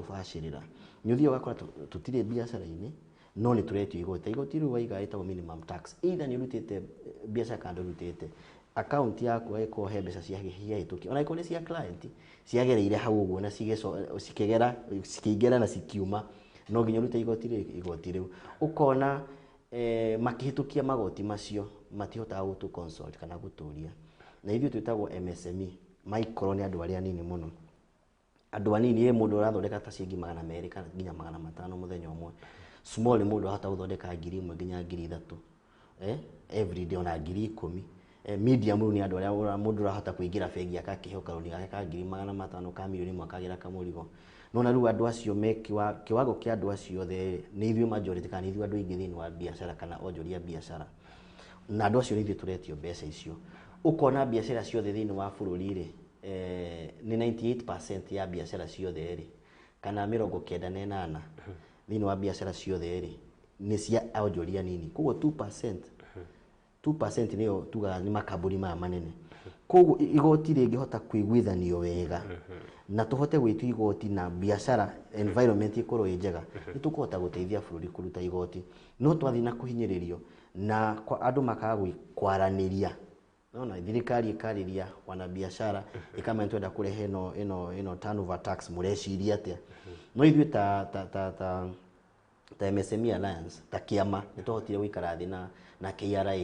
tubashirira nyuthio gakora tutire biashara-ini no ni turetio igoti riu waiga etagwo minimum tax either ni rutite biashara kando rutite account yaku eko he mbeca cia hituki ona ikone cia client ciagereire hau uguo na cikigera na cikiuma no nginya rute igoti riu ukona makihitukia magoti macio matihotaga gutu consult kana guturia na ithuĩ twĩtagwo MSME micro ni andu aria nini muno andu anini mundu urathondeka ta ciringi 200 kana nginya 500 muthenya umwe small mundu ahota guthondeka 1,000 nginya 3,000 every day ona 10,000 medium ni andu aria mundu urahota kuingira bengi akakihe karoni gake ka 500,000 ka milioni mwakagira kamurigo nona riu andu acio me kiwango kia andu acio the ni ithuĩ majority kana ithuĩ andu aingĩ thĩinĩ wa biashara kana onjoria biashara na andu acio ni ithuĩ turetio mbeca icio ukona biashara ciothe thĩinĩ wa bũrũri ri ni 98% ya biashara ciothe ri kana 98 thĩinĩ wa biashara ciothe ri ni cia onjoria nini koguo 2% niyo tugaga ni makambuni maya manene koguo igoti rĩngĩhota kwĩguithanio wega na tuhote gwĩtio igoti na biashara environment ikorwo njega ni tukuhota guteithia bũrũri kuruta igoti no twathi na kuhinyĩrĩrio na andu makaga kwaranĩria nona thirikari ikariria wana biashara ikama twenda kurehe ino turnover tax mureciria atia no ithuĩ ta MSME Alliance ta kiama nituhotire guikara thi na KRA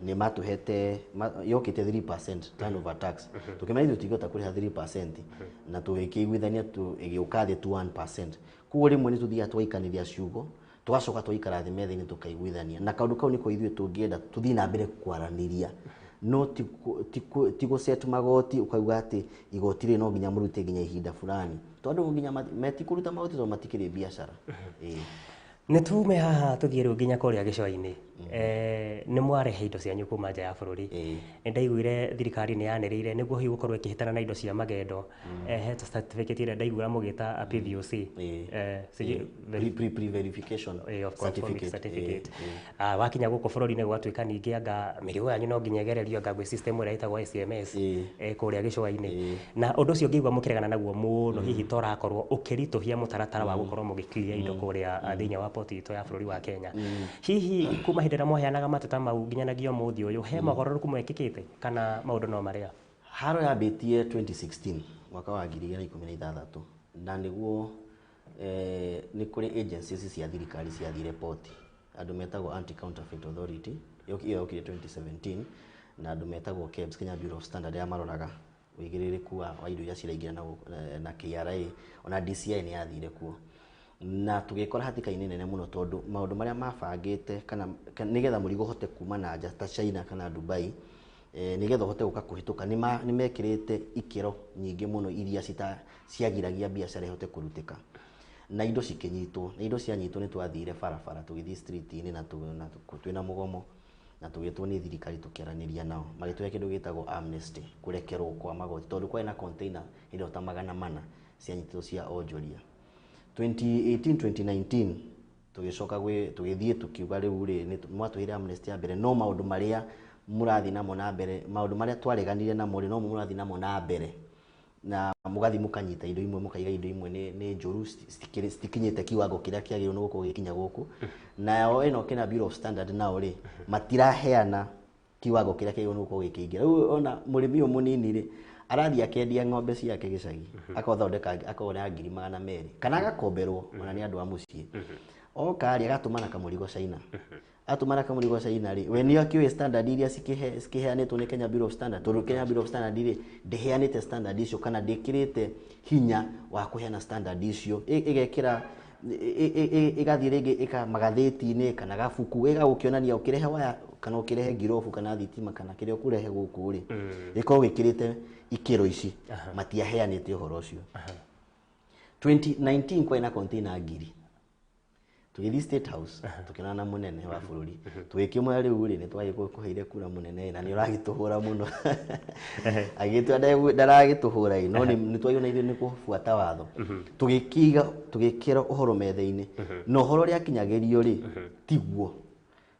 ni matuhete yokite 3% turnover tax tukimenya ithuĩ tigota kuriha 3% na tugikiguithania igiuka thi 1% kuo rimwe ni tuthia twaikanĩria ciugo twacoka twaikara thi metha-inĩ tukaiguithania na kaundu kau niko ithuĩ tũngĩenda tuthii na mbere kwaranĩria no tigo set magoti ukauga ati igoti ri no nginya murute nginya ihinda fulani tondu nginya metikuruta magoti to matikire biashara Nitume haha tuthie riu nginya kuria gicwa-ini ni mwarehe indo cianyu kuma nja ya bururi ndaiguire thirikari ni yaniriire niguo hiu gukorwo ikihitana na indo cia magendo he certificate ire ndaiguira mugita PVOC pre verification certificate wakinya guku bururi-ini gwatuika ningi anga mirigo yanyu no nginya egererio anga gwi system ira itagwo SMS kuria gicwa-ini na undu ucio ngigua mukiregana naguo muno hihi torakorwo ukirituhia mutaratara wa gukorwo mugiklia indo kuria thiini wa port ito ya bururi wa Kenya hihi kuma hindira mwaheanaga mateta mau nginyanagia muthi uyu he magororuku mwekikite kana maundu no maria haro yambitie 2016 mwaka wa 2016 na niguo ni kuri agencies cia thirikari cia thi report andu metagwo anti counterfeit authority iyo yokire 2017 na andu metagwo KEBS Kenya Bureau of Standard ya maroraga wigiririku wa indo iria ciraingira na KRA ona DCI ni yathire kuo na tugikora hatika-ini nene muno tondu maundu maria mabangite kana nigetha murigo hote kuma na nja ta China kana Dubai nigetha hote guka kuhituka ni mekirite ikiro nyingi muno iria ciagiragia biashara hote kurutika na indo cikinyitwo na indo cianyitwo ni twathire barabara tugithi street-ini na twina mugomo na tugitwo ni thirikari tukiaraniria nao magitwe kindu gitagwo amnesty kurekerwo kwa magoti tondu kwa ina container indo ta 400 cianyitwo cia onjoria 2018-2019 tugicoka tugithie tukiuga riu ri mwatuhire amnesty ya mbere no maundu maria murathi namo na mbere maundu maria twareganire namo no murathi namo na mbere na mugathi mukanyita indo imwe mukaiga indo imwe ni njuru stikinyite kiwango kiria kiagirwo no gukorwo gikinya guku na eno Kenya Bureau of Standard nao ri matiraheana kiwango kiria kiagirwo no gukorwo gikingira riu ona murimi munini ri arathi akendia ng'ombe ciake gicagi akathondeka akona 200,000 kana agakomberwo ona ni andu a mucii okari agatumana kamurigo China atumana kamurigo China ri we ni akiwe standard iria cikiheanitwo ni Kenya Bureau of Standard tondu Kenya Bureau of Standard ri ndiheanite standard icio kana ndikirite hinya wa kuheana standard icio igekira igathie ringi ikamagatheti-ini kana gabuku igagukionania ukirehe waya kana ukirehe girofu kana thitima kana kiria ukurehe guku ri ikorwo gikirite ikiro ici matiaheanite uhoro ucio 2019 kwa ina container ngiri tugithi State House tukina na munene wa bururi twikimwe riu ri ni twagikuheire kura munene na ni uragituhura muno agitwa ndaragituhura no ni twayona ithu ni kufuata watho tugikira uhoro metha-ini no uhoro ria kinyagirio ri tiguo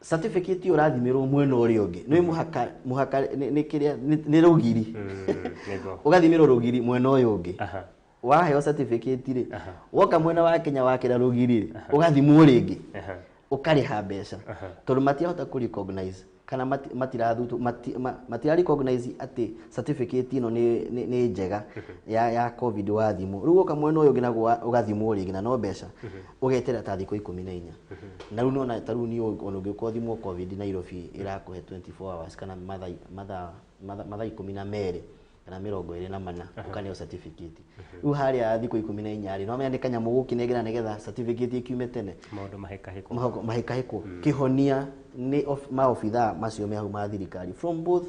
certificate ũrathimirwo mwena ũrĩa ũngĩ nĩ muhaka nĩ kĩrĩa nĩ rũgiri ũgathimirwo rũgiri mwena ũyũ ũngĩ waheo certificate rĩ woka mwena wa Kenya wakĩra rũgiri ũgathimwo rĩngĩ ũkarĩha mbeca tondũ matiahota kũ recognize kana matira recognize atĩ certificate ĩno nĩ njega ya covid wathimwo rĩu woka mwena ũyũ ũngĩ naguo ũgathimwo rĩngĩ na no mbeca ũgetera ta thikũ 14 na rĩu nona ta rĩu ni ona ũngĩkorwo thimwo covid Nairobi ĩrakũhe 24 hours kana mathaa 12 kana 24 ũkaneo certificate rĩu harĩa thikũ 14 rĩ no menya nĩ kanyamũ gũkĩnengera nĩgetha certificate ikiume tene maũndũ mahĩkahĩkwo kĩhonia nĩ maobithaa macio me hau ma thirikari from both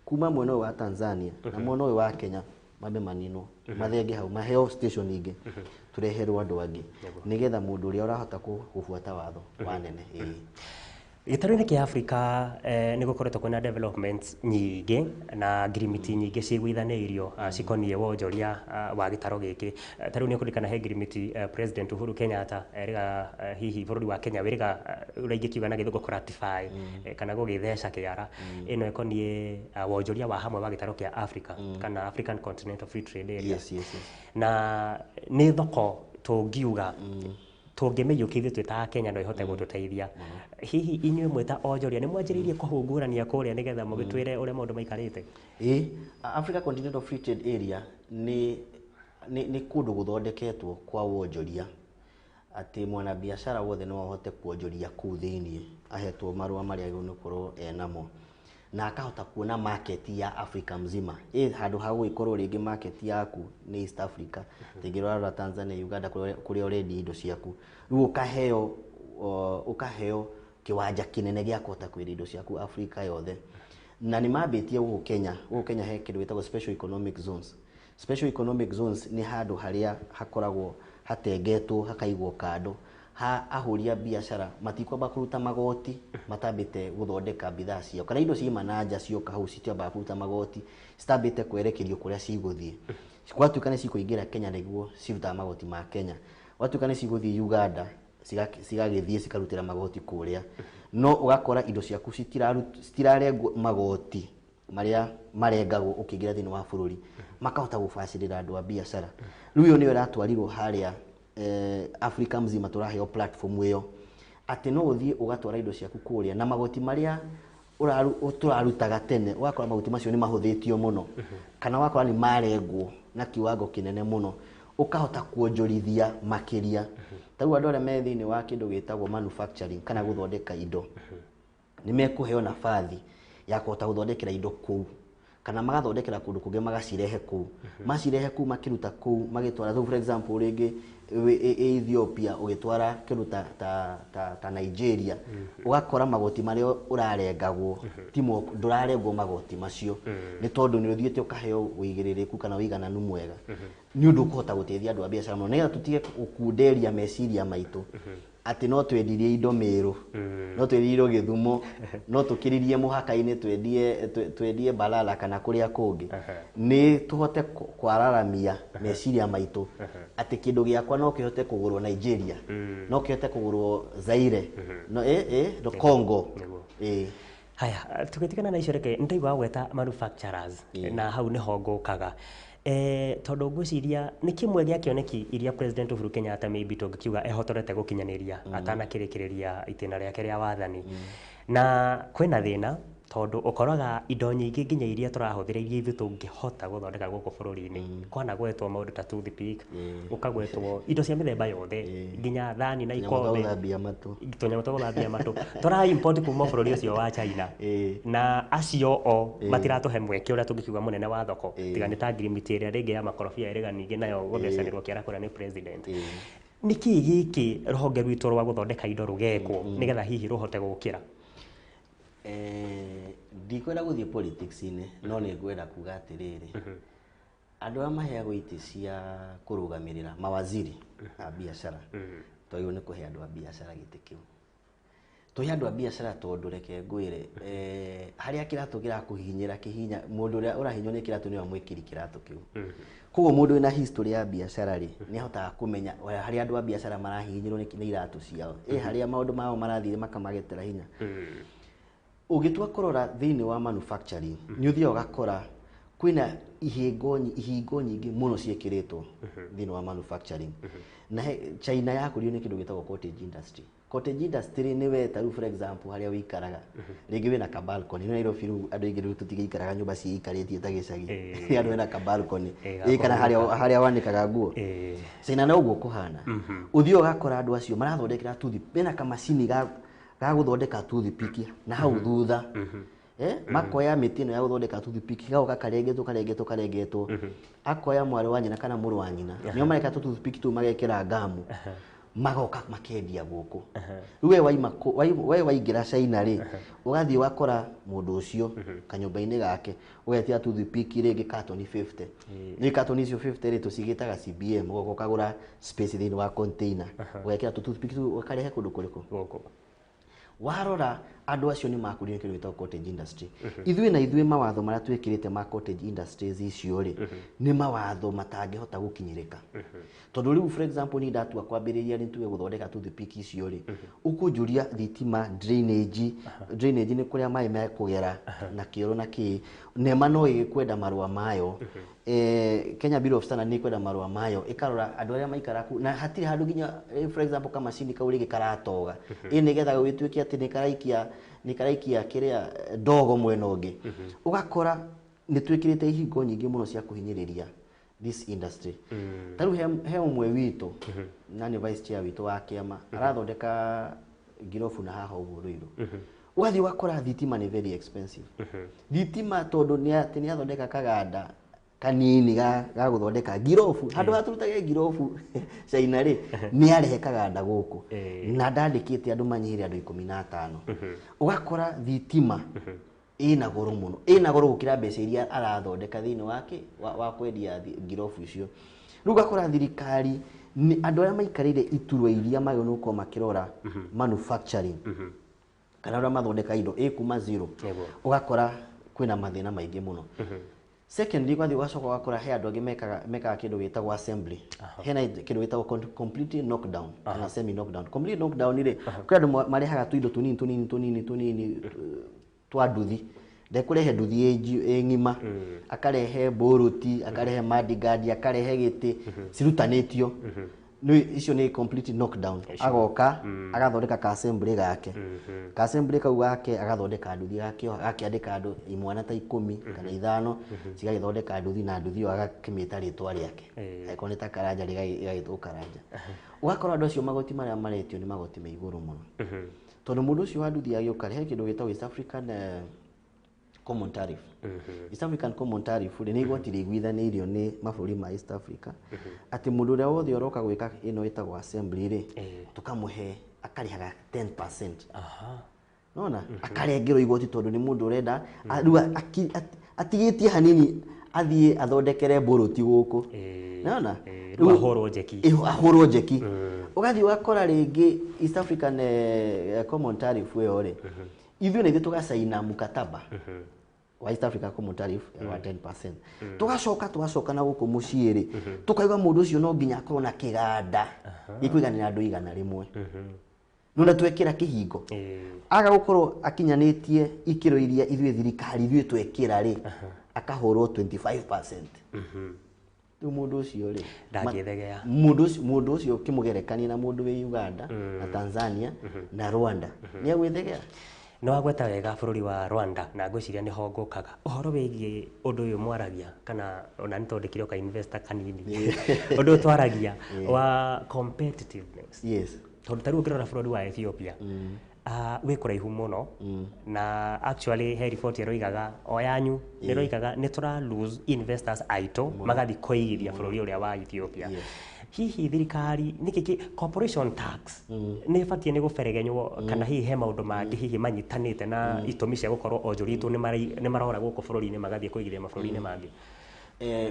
kuma mwena wa Tanzania na mwena wa Kenya mambe manino mathenge hau maheo station ingĩ tureherwo andũ angĩ nĩgetha mũndũ ũrĩa ũrahota gũbuata watho wanene Gĩtarũ-inĩ kĩa Africa nĩ gũkoretwo kwĩna developments nyingĩ na ngirimiti nyingĩ cigwithanĩirio cikoniĩ wonjoria wa gĩtarũ gĩkĩ. Ta rĩu nĩ kũrikana he ngirimiti President Uhuru Kenyatta erĩga hihi bũrũri wa Kenya wĩrĩga ũrĩa ingĩkiuga na gĩthũngũ ratify kana gũgĩtheca kĩara ĩno ĩkoniĩ wonjoria wa hamwe wa gĩtarũ kĩa Africa kana African Continental Free Trade Area. Na nĩ thoko tũngiuga tũngĩmĩiyũkithia twĩ ta Kenya no ihote gũtũteithia hihi inyuĩ mweta onjoria nĩ mwanjĩrĩirie kũhungurania kũrĩa nĩgetha mũgĩtwĩre ũrĩa maũndũ maikarĩte Africa Continental Free Trade Area nĩ kũndũ gũthondeketwo kwa wonjoria atĩ mwana biashara wothe no ahote kuonjoria kũu thĩinĩ ahetwo marũa marĩa agĩrĩirwo gũkorwo enamo na akahota kuona market ya Africa mzima handũ ha gũgĩkorwo rĩngĩ market yaku nĩ East Africa tingĩrora Tanzania Uganda kũrĩa already indo ciaku rĩu ukaheo kiwanja kinene gĩa kũhota kwĩrĩa indo ciaku Africa yothe na nĩ mambĩtie gũkũ Kenya he kĩndũ gĩtagwo special economic zones. Special economic zones nĩ handũ harĩa hakoragwo hatengetwo hakaigwo kando ahũria biashara matikwamba kũruta magoti matambĩte gũthondeka bidhaa ciao kana indo ciima na nja cioka hau citiamba kũruta magoti citambĩte kwerekerio kũrĩa cigũthiĩ gwatuĩka nĩ cikũingĩra Kenya nĩguo cirutaga magoti ma Kenya gwatuĩka nĩ cigũthiĩ Uganda cigagĩthiĩ cikarutĩra magoti kũrĩa no ũgakora indo ciaku citirarengwo magoti marĩa marengagwo ũkĩingĩra thĩinĩ wa bũrũri makahota gũbacĩrĩra andũ a biashara rĩu yo nĩyo ĩratwarirwo harĩa Africa mzima turaheo platform ĩyo atĩ no ũthiĩ ũgatwara indo ciaku kũrĩa na magoti marĩa turarutaga tene wakora magoti macio nĩ mahũthĩtio mũno kana wakora nĩ marengwo na kiwango kinene mũno ukahota kuonjorithia makĩria ta rĩu andũ arĩa me thĩinĩ wa kĩndũ gĩtagwo manufacturing kana gũthondeka indo nĩ mekũheo nabathi ya kũhota gũthondekera indo kũu kana magathondekera kũndũ kũngĩ magacirehe kũu macirehe kũu makĩruta kũu magĩtwara for example rĩngĩ Ethiopia ũgĩtwara kĩndũ ta Nigeria ugakora magoti marĩa ũrarengagwo timo ndũrarengwo magoti macio nĩ tondũ nĩ ũthiĩte ũkaheo ũigĩrĩrĩku kana ũigananu mwega nĩ ũndũ ũkũhota gũteithia andũ a biacara mũno nĩgetha tũtige gũkunderia meciria maitũ atĩ no twendirie indo Meru no twendirie indo Gĩthumo no tũkĩririe mũhaka-inĩ twendie Balala kana kũrĩa kũngĩ nĩ tũhote kwararamia meciria maitũ atĩ kĩndũ gĩakwa no kĩhote kũgũrwo Nigeria no kĩhote kũgũrwo Zaire no Congo haya tũgĩtigana na icio reke nĩndaigua gweta manufacturers na hau nĩho ngũkaga tondũ ngwĩciria nĩ kĩmwe gĩa kĩoneki iria President Uhuru Kenyatta maybe tũngĩkiuga ehotorete gũkinyanĩria atanakĩrĩkĩrĩria itĩna rĩake rĩa wathani na kwĩna thĩna tondũ ũkoraga indo nyingĩ nginya iria tũrahũthĩra iria ithuĩ tũngĩhota gũthondeka gũkũ bũrũri-inĩ kwanagwetwo maũndũ ta toothpick ũkagwetwo indo cia mĩthemba yothe nginya thani na ikombe tũnyamũ twa gũthambia matũ tũra import kuma bũrũri ũcio wa China na acio matiratũhe mweke ũrĩa tũngĩkiuga mũnene wa thoko tiga nĩ ta ngirimiti ĩrĩa rĩngĩ ya makorobia ĩrĩga ningĩ nayo gũthecanĩrwo kĩara kũrĩa nĩ president nĩkĩ gĩkĩ rũhonge rwitũ rwa gũthondeka indo rũgekwo nĩgetha hihi rũhote gũkĩra ndikwenda gũthiĩ politics-inĩ no nĩ ngwenda kuga atĩrĩrĩ andũ arĩa maheagwo itĩ cia kũrũgamĩrĩra mawaziri a biacara twagĩrĩirwo nĩ kũhe andũ a biacara gĩtĩ kĩu Tũhe andũ a biacara tondũ reke ngwĩre harĩa kĩratũ kĩrakuhinyĩra kĩhinya mũndũ ũrĩa ũrahinywo nĩ kĩratũ nĩwe mwĩkĩri kĩratũ kĩu. Koguo mũndũ wĩna history ya biacara rĩ nĩahotaga kũmenya harĩa andũ a biacara marahihinyĩrwo nĩ iratũ ciao harĩa maũndũ mao marathiĩ makamagetera hinya. Ũgĩtua kũrora thĩinĩ wa manufacturing nĩ ũthiaga ũgakora kwĩna ihingo nyingĩ mũno ciĩkĩrĩtwo thĩinĩ wa manufacturing. Na China yakũrio nĩ kĩndũ gĩtagwo cottage industry. Cottage industry nĩ weta rĩu for example harĩa wĩikaraga rĩngĩ wĩna ka balcony no Nairobi rĩu andũ aingĩ rĩu tũtigĩikaraga nyũmba ciĩikarĩtie ta gĩcagi andũ wĩna ka balcony ĩikara harĩa wanĩkaga nguo. China no ũguo kũhana. Ũthiĩ ũgakora andũ acio marathondekera mena kamacini ga gũthondeka toothpick na hau thutha makoya mĩtĩ ĩno ya gũthondeka toothpick gagoka karengetwo akoya mwarĩ wa nyina kana mũrũ wa nyina nĩo mareka toothpick tu magekĩra gamu magoka makendia gũkũ. Rĩu we waingĩra China rĩ ũgathiĩ ũgakora mũndũ ũcio kanyũmba-inĩ gake ũgetia toothpick rĩngĩ katoni 50 nĩ katoni icio 50 rĩ tũcigĩtaga CBM ũgoka ũkagũra space thĩinĩ wa container ũgekĩra toothpick tu ũkarehe kũndũ kũrĩkũ. Warora andũ acio nĩ makũrire kĩndũ gĩtagwo cottage industry. Ithuĩ mawatho marĩa twĩkĩrĩte ma cottage industries icio rĩ nĩ mawatho matangĩhota gũkinyĩrĩka. Tondũ rĩu for example ni ndatua kwambĩrĩria nĩ tuge gũthondeka toothpick icio rĩ ũkũnjuria thitima drainage nĩ kũrĩa maĩ mekũgera na kĩoro na kĩ nema no ĩkwenda marũa mayo. Kenya Bureau of Standards nĩ kwenda marũa mayo ikarora andũ arĩa maikara ku na hatirĩ handũ nginya for example kama macini kau rĩngĩ karatoga nĩgetha gwĩtuĩke atĩ nĩ karaikia kĩrĩa ndogo mwena ũngĩ. Ũgakora nĩ twĩkĩrĩte ihingo nyingĩ mũno cia kũhinyĩrĩria this industry. Tarĩu he ũmwe witũ na nĩ vice chair witũ wa kĩama arathondeka ngirobu na haha ũguo Ruiru. Ũgathiĩ ũgakora thitima nĩ very expensive. Thitima tondũ nĩ athondeka kaganda kanini ga gũthondeka ngirobu handũ haturutage ngirobu China rĩ nĩ arehe kaganda gũkũ na ndandĩkĩte andũ manyihĩre andũ 15. Ũgakora thitima ina goro mũno gũkĩra mbeca iria arathondeka thĩinĩ wa kwendia ngirobu icio. Rĩu ũgakora thirikari andũ arĩa maikarĩire iturwa iria magĩrĩirwo nĩ gũkorwo makĩrora manufacturing kana arĩa mathondeka indo kuma zero ũgakora kwĩna mathĩna maingĩ mũno. Secondly, kwa ũgacoka ũgakora he andũ angĩ mekaga kĩndũ gĩtagwo assembly. Hena kĩndũ gĩtagwo completely knockdown kana semi knockdown. Complete knockdown rĩ kwĩ andũ marehaga tũindo tũnini twa nduthi ndekũrehe nduthi ng'ima akarehe boruti akarehe mudguard akarehe gĩtĩ cirutanĩtio icio nĩ complete knockdown. Agoka agathondeka ka assembly gake kau gake agathondeka nduthi gake agakĩandĩka andũ imwana ta 10 kana 5 cigagĩthondeka nduthi na nduthi agakĩmĩta rĩtwa rĩake akorwo nĩ ta karanja rĩgagĩtwo karanja. Ũgakora andũ acio magoti marĩa maretio nĩ magoti me igũrũ mũno tondũ mũndũ ũcio wa nduthi agĩũka he kĩndũ gĩtagwo East African Common Tariff. East African Common Tariff nĩ igoti rĩiguithanĩirio nĩ mabũrũri ma East Africa atĩ mũndũ ũrĩa wothe ũroka gwĩka ĩno ĩtagwo assembly rĩ tũkamũhe akarĩhaga 10%. Nona akarengerwo igoti tondũ nĩ mũndũ ũrenda atigĩtie hanini athiĩ athondekere boruti gũkũ. Nona ahũrwo njeki. Ũgathiĩ ũgakora rĩngĩ East African Common Tariff ĩyo rĩ ithuĩ nĩ tũgacaina mukataba wa East Africa Common Tariff wa 10%. Tugacoka na gũkũ mũciĩ rĩ tukaiga mũndũ ũcio no nginya akorwo na kĩganda gĩkũiganĩra andũ 100. Nona twekĩra kĩhingo aga gũkorwo akinyanĩtie ikĩro iria ithuĩ thirikari ithuĩ twekĩra rĩ akahũrwo 25%. Rĩu mũndũ ũcio rĩ ndangĩthegea mũndũ ũcio kĩmũgerekania na mũndũ wĩ Uganda na Tanzania na Rwanda nĩ agwĩthegea. No agweta wega bũrũri wa Rwanda na ngwĩciria nĩho ngũkaga ũhoro wĩgiĩ ũndũ ũyũ mwaragia kana ona nĩ tondĩkire ka investor kanini ũndũ twaragia wa competitiveness. Yes. Tondũ tarĩu ũkĩrora bũrũri wa Ethiopia wĩ kũraihu mũno na actually he report ĩroigaga o yanyu nĩroigaga nĩ tũra lose investors aitũ magathiĩ kũigithia bũrũri ũrĩa wa Ethiopia. Hihi thirikari nĩkĩkĩ corporation tax nĩ ĩbatiĩ nĩ gũberegenywo kana hihi he maũndũ mangĩ hihi manyitanĩte na itũmi cia gũkorwo onjũri itũ nĩ marora gũkũ bũrũri-inĩ magathiĩ kũigithia mabũrũri-inĩ mangĩ.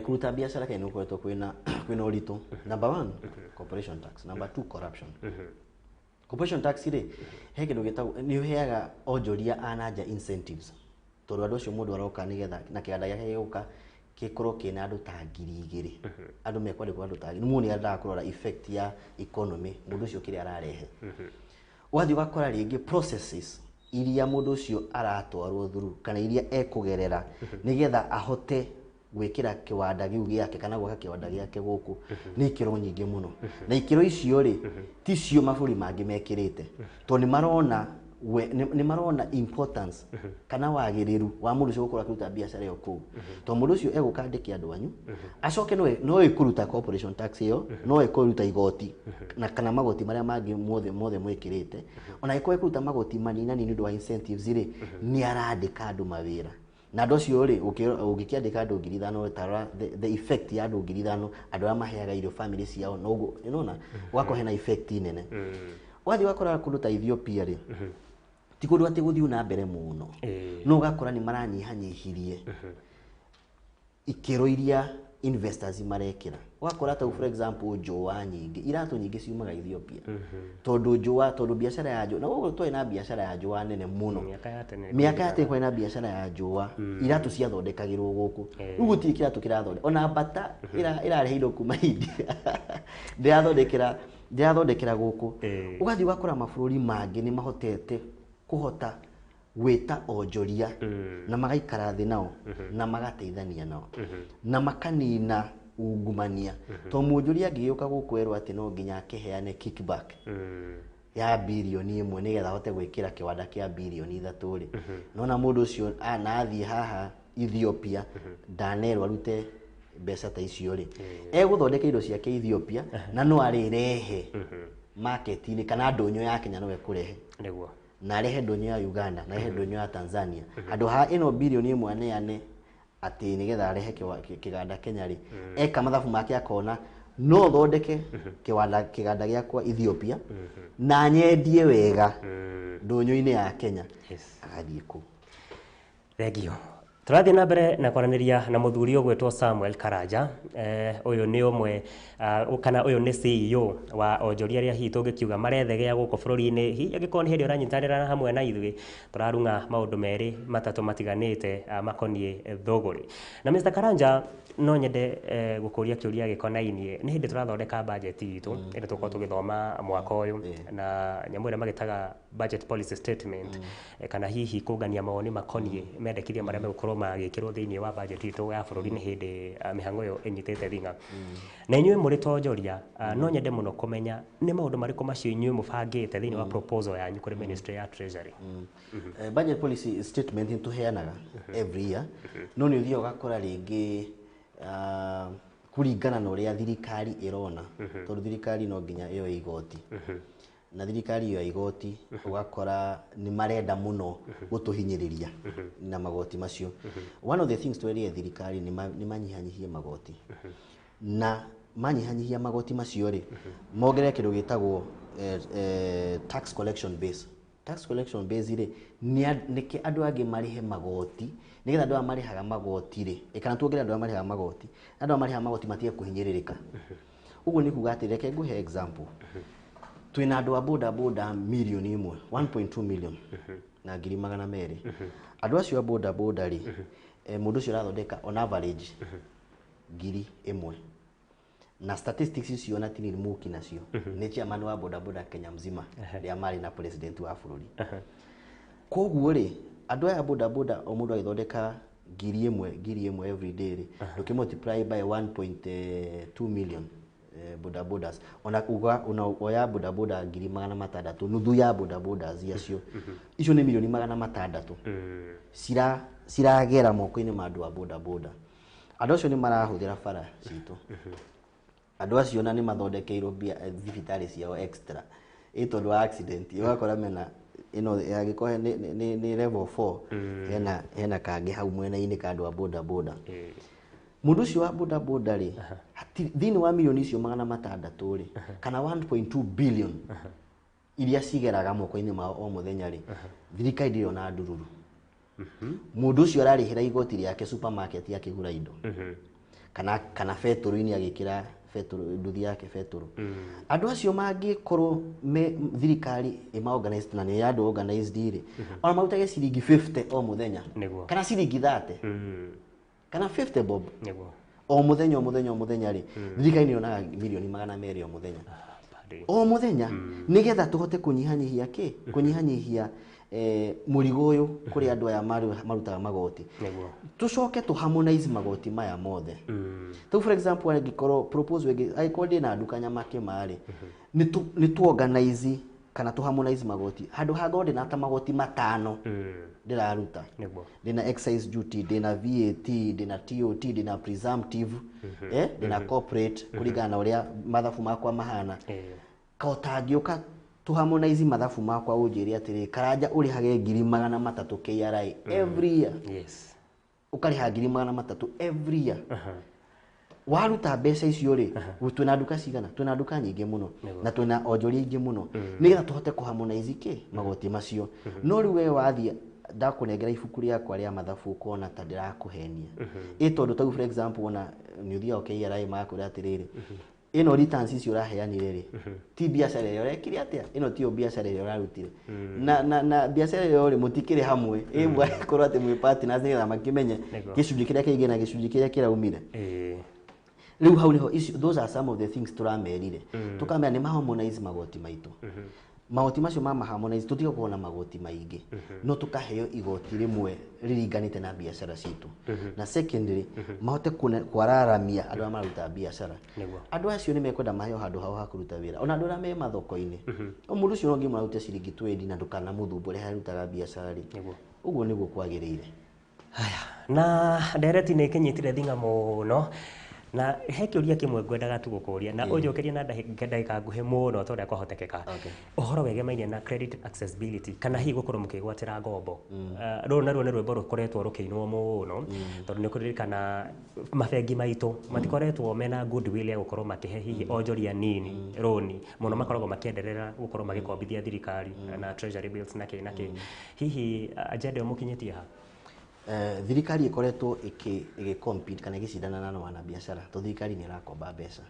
Kũruta biacara kaĩ nĩ gũkoretwo kwĩna ũritũ. Number 1 corporation tax, number 2 corruption. corporation tax ri he kindu gitagwo ni uheaga onjoria ananja incentives tondu andu acio mundu aroka nigetha na kianda giake giguka kikorwo kina andu ta 2,000 andu mekwandikwo andu ta 2,000 mu ni andaga kurora effect ya economy mundu ucio kiri ararehe wathi ugakora ringi processes iria mundu ucio aratwarwo through kana iria ekugerera nigetha ahote gwikira kiwanda giu giake kana gwaka kiwanda giake guku ni ikiro nyingi muno na ikiro icio ri ti cio maburi mangi mekirite to ni marona importance kana wagiriru wa mundu ucio gukora kuruta biashara yo ku to mundu ucio egukandike andu anyu acoke no ikuruta corporation tax yo no ikuruta igoti na kana magoti maria mangi mothe mwikirite ona ikuruta magoti manina ni ndu wa incentives ri ni arandika andu mawira na andu acio ri ugikiandika andu 5,000 tara the effect ya andu 5,000 andu a maheaga irio family ciao noguo inona wako hena effect nene wathi wakora kuruta Ethiopia ri ti kundu ati guthii na mbere muno no ugakora ni maranyihanyihirie ikiro iria investors marekira ugakora ta for example njũa nyingi iratu nyingi ciumaga Ethiopia tondu biashara ya njũa na guo twa ina biashara ya njũa nene muno miaka ya tene kwa ina biashara ya njũa iratu ciathondekagirwo guku riu guti kiratu kirathondeka ona bata irareheirwo kuma India ndirathondekera guku ugathi ugakora mabũrũri mangi ni mahotete kuhota gwita onjoria na magaikara thi nao na magateithania nao na makanina ungumania to munjoria angiuka gukwerwo ati no nginya akiheane kickback ya bilioni 1 nigetha hote gwikira kiwanda kia bilioni 3 ri nona mundu ucio anathie haha Ethiopia danerwa rute mbeca ta icio ri eguthondeka indo ciake Ethiopia na no arirehe market-ini kana ndonyo ya Kenya no ekurehe niguo na rehe ndonyo ya Uganda na rehe ndonyo ya Tanzania andu ha ino bilioni 1 aneane ati nigetha rehe kiganda Kenya ri eka mathabu make akona no thondeke kiganda giakwa Ethiopia na nyendie wega ndonyo-ini ya Kenya agathie ku thegio turathie na mbere na kwaraniria na muthuri ugwetwo Samuel Karanja uyu ni umwe kana uyu ni CEO wa onjoria ria hitu ngikiuga marethegea guko bururi-ini hi angikoni hindi uranyitanira hamwe na ithui turarunga maundu meri matatu matiganite makonie thoguri na Mr Karanja no nyende gukuria kiuria gikonainie ni hindi turathondeka budget itu ende tuko tugithoma mwaka uyu na nyamu ira magitaga budget policy statement kana hihi kugania mawoni makonie mendekithia maria megukorwo magikirwo thiini wa budget itu ya bururi ni hindi mihango yo enyitete thinga na inyuĩ muri tonjoria no nyende muno kumenya ni maundu mariku macio inyuĩ mubangite thiini wa proposal yanyu kuri ministry ya treasury budget policy statement ntuheanaga every year no ni uthio gakora ringi kuringana na uria thirikari irona tondu thirikari no nginya iyo igoti na thirikari iyo igoti ugakora ni marenda muno gutuhinyiriria na magoti macio one of the things twerie thirikari ni manyihanyihie magoti na manyihanyihia magoti macio ri mogere kindu gitagwo tax collection base ri ni ki andu angi marihe magoti nigetha andu amarihaga magoti ri kana tuongere andu amarihaga magoti matie kuhinyiririka uguo ni kuga ati reke nguhe example twina andu a boda milioni 1.2 million na 200,000 andu acio a boda ri mundu ucio arathondeka on average 1,000 na statistics icio na tini muki nacio ni chairman wa boda Kenya mzima ria mari na president wa bururi koguo ri andu aya boda o mundu agithondeka 1,000 every day ri ukimultiply by 1.2 million bodabodas ona kuga una oya boda 600,000 nuthu ya boda ziacio icio ni milioni 600 ciragera moko-ini ma andu a boda andu acio ni marahuthira bara citu andu acio na ni mathondekeirwo thibitari ciao extra ito do accident igakora mena ino yagikohe ni level 4 hena kangi hau mwena-ini ka andu a boda mundu ucio wa boda ri thini wa milioni icio 600 ri kana 1.2 billion iria cigeraga moko-ini ma o muthenya ri thirikari ndio na ndururu mundu ucio ararihira igoti riake supermarket yakigura indo kana betoro-ini agikira feturu nduthi yake feturu andu acio mangikorwo me thirikari organized na ni andu organized ire ona marutage ciringi 50 o muthenya kana ciringi 30 kana 50 bob o muthenya ri thirikari ni yonaga milioni 200 o muthenya o muthenya nigetha tuhote kunyihanyihia kunyihanyihia murigo uyu kuri andu aya marutaga magoti tucoke tu harmonize magoti maya mothe tu for example angikoro propose wege aikode na nduka nyama kemari ni tu organize kana tu harmonize magoti handu hagode na ta magoti matano ndiraruta ndina excise duty ndina VAT ndina TOT ndina presumptive ndina corporate kuringana na uria mathabu makwa mahana kautangioka tu harmonize mathabu makwa unjiri atiri karanja uri hage 300 KRA every year ukariha 300 every year waruta mbeca icio ri twina nduka cigana twina nduka nyingi muno na twina onjori ingi muno nigetha tuhote ku harmonize magoti macio no riu we wathie ndakunengera ibuku riakwa ria mathabu ukona ta ndirakuhenia tondu ta for example ona nyuthia KRA makura atiriri ino returns icio uraheanire ri ti biacara iyo rekire atia ino ti biacara iyo urarutire na biacara iyo ri mutikire hamwe bwa korwo ati mwe partners nigetha makimenye gicunji kiria kiige na gicunji kiria kiraumire riu hau niho those are some of the things turamerire tukamenya ni harmonize magoti maitu magoti macio mama harmonize tutiga kuona magoti maingi no tukaheo igoti rimwe riringanite na biacara citu na secondary mahote kwararamia andu amaruta biacara andu acio ni mekwenda maheo handu hao hakuruta wira ona andu me mathoko-ini mundu ucio nongi marute ciringi 20 na ndukana muthumbure harutaga biacara ri uguo niguo kwagirire haya na direct ni kinyitire thinga muno na hekiuria kimwe ngwendaga tu gukuria na ujokeria na ndagika nguhe muno tondu kwahotekeka uhoro wegemaine na credit accessibility kana hi gukorwo mukigwatira ngombo ru na ru ni rwimbo rukoretwo rukiinwo muno tondu ni kuririkana mabengi maitu matikoretwo mena goodwill ya gukorwo makihe hihi onjoria nini roni muno makoragwo makienderera gukorwo magikombithia thirikari na treasury bills na ki hihi agenda mukinyitie ha thirikari ikoretwo compete kana igicindana na wana biashara to thirikari ni irakomba mbeca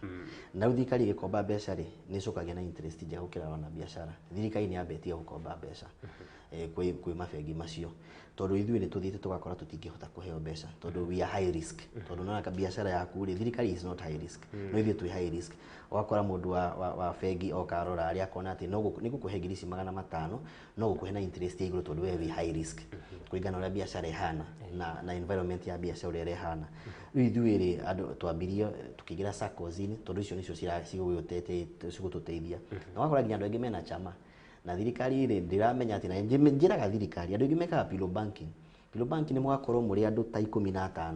na thirikari igikomba mbeca ri ni cokagia na interest ja gukira wana biashara thirikari ni ambetia gukomba mbeca kwi mabengi macio tondu ithui ni tuthiite tugakora tutingihota kuheo mbeca tondu we are high risk tondu na biashara yaku ri thirikari is not high risk no ithui tu high risk wakora mundu wa bengi o karora ari akona ati no nigukuhe ngirisi 500 no gukuhe na interest ya iguru tondu we high risk kuingana na biashara ihana na environment ya biashara ire hana riu ithui ri andu twambirie tukigira sakozini tondu icio nicio cigututeithia na wakora nginya andu engi mena chama na thirikari ri ndiramenya ati na njiraga thirikari andu engi mekaga pillow banking ni mwakorwo muri andu ta 15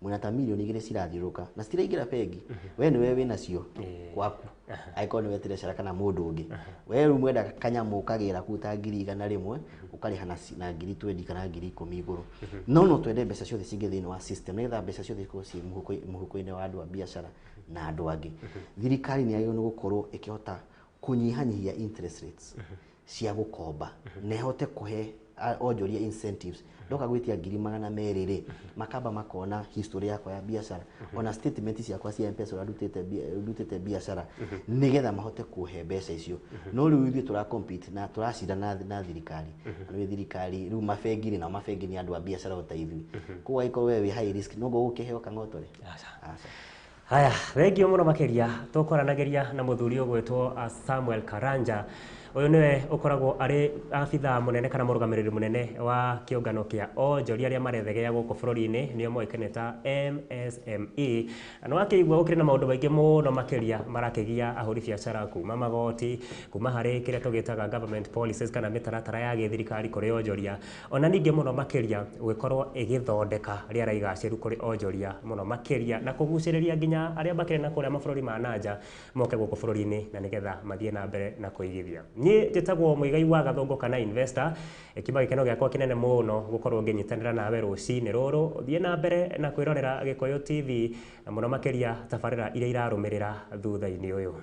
mwina ta milioni 2 cirathiruka na citiraingira bengi we ni wewe nacio kwaku aiko ni wetire cara kana mundu ungi we ru mwenda kanyamu kagira kuta 100 rimwe ukariha na 20 kana 10 iguru no twende mbeca ciothe cingi thini wa system nigetha mbeca ciothe ko ci muhuko-ini wa andu a biacara na andu angi thirikari ni ayo ni gukorwo ikihota kunyihanyihia interest rates cia gukomba na ihote kuhe onjoria incentives ndoka gwitia 200 ri makamba makona history yakwa ya biashara ona statement ciakwa cia M-Pesa urutite biashara nigetha mahote kuhe mbeca icio no riu ithui tura compete na turacindana na thirikari no thirikari riu mabengi na mabengi ni andu a biashara utaithui kwa iko wewe high risk no gukiheo kangoto ri haya thengio muno makiria tukoranagiria na muthuri ugwetwo Samuel Karanja uyu niwe ukoragwo ari afitha munene kana murugamiriri munene wa kiongano kia onjoria aria marethegea guku bururi-ini nio moikene ta MSME no akigwa ukiri na maundu maingi muno makiria marakigia ahuri biashara kuma magoti kuma hari kiria tugitaga government policies kana mitaratara ya githirikari kuri onjoria ona ningi muno makiria gukorwo igithondeka riara igaciru kuri onjoria muno makiria na kuguciriria nginya aria bakire na kuria mabururi ma nanja moke guku bururi-ini na nigetha mathie na mbere na kuigithia ni njitagwo muigai wa gathongo kana investor kiba gikeno giakwa kinene muno gukorwo nginyitanira nawe rucini ruru thie na mbere na kwirorera Gikuyu TV na muno makiria tabarira iria irarumirira thutha-ini uyu.